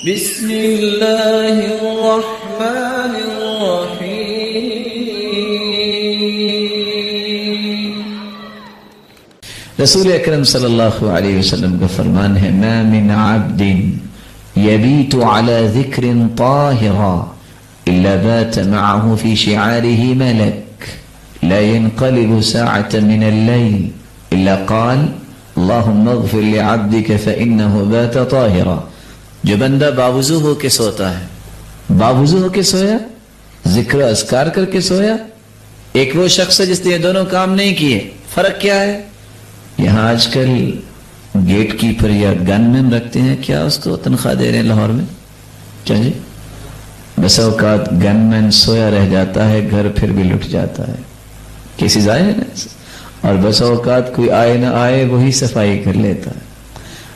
بسم اللہ الرحمن الرحیم۔ رسول اکرم صلی اللہ علیہ وسلم کا فرمان ہے، ما من عبد یبیت علی ذکر طاہرا الا بات معه في شعاره ملك لا ينقلب ساعة من الليل الا قال اللهم اغفر لعبدك فانه بات طاهرا۔ جو بندہ باوضو ہو کے سوتا ہے، باوضو ہو کے سویا، ذکر و اذکار کر کے سویا، ایک وہ شخص ہے جس نے یہ دونوں کام نہیں کیے۔ فرق کیا ہے؟ یہاں آج کل گیٹ کیپر یا گن مین رکھتے ہیں، کیا اس کو تنخواہ دے رہے ہیں لاہور میں؟ کیا جی؟ بس اوقات گن مین سویا رہ جاتا ہے، گھر پھر بھی لٹ جاتا ہے، کیسز آئے ہیں نا، اور بس اوقات کوئی آئے نہ آئے وہی صفائی کر لیتا ہے،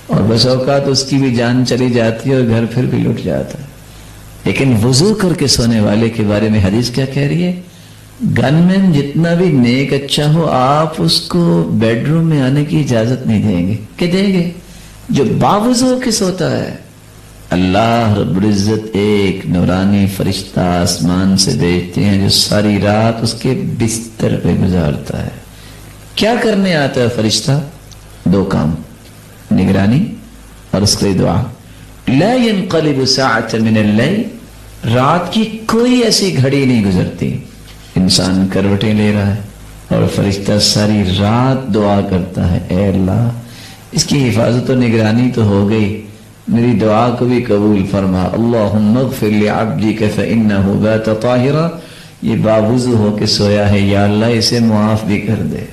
اور بس اوقات اس کی بھی جان چلی جاتی ہے اور گھر پھر بھی لٹ جاتا ہے۔ لیکن وضو کر کے سونے والے کے بارے میں حدیث کیا کہہ رہی ہے؟ گن مین جتنا بھی نیک اچھا ہو، آپ اس کو بیڈ روم میں آنے کی اجازت نہیں دیں گے۔ کہ دیں گے؟ جو باوضو ہو کے سوتا ہے، اللہ رب العزت ایک نورانی فرشتہ آسمان سے بھیجتے ہیں جو ساری رات اس کے بستر پہ گزارتا ہے۔ کیا کرنے آتا ہے فرشتہ؟ دو کام، نگرانی اور اس کے دعا۔ لا ينقلب ساعة من اللیل، رات کی کوئی ایسی گھڑی نہیں گزرتی، انسان کروٹیں لے رہا ہے اور فرشتہ ساری رات دعا کرتا ہے، اے اللہ اس کی حفاظت و نگرانی تو ہو گئی، میری دعا کو بھی قبول فرما، اللہم اغفر لعبدک فإنہ بات طاہرا، یہ باوضو ہو کے سویا ہے، یا اللہ اسے معاف بھی کر دے۔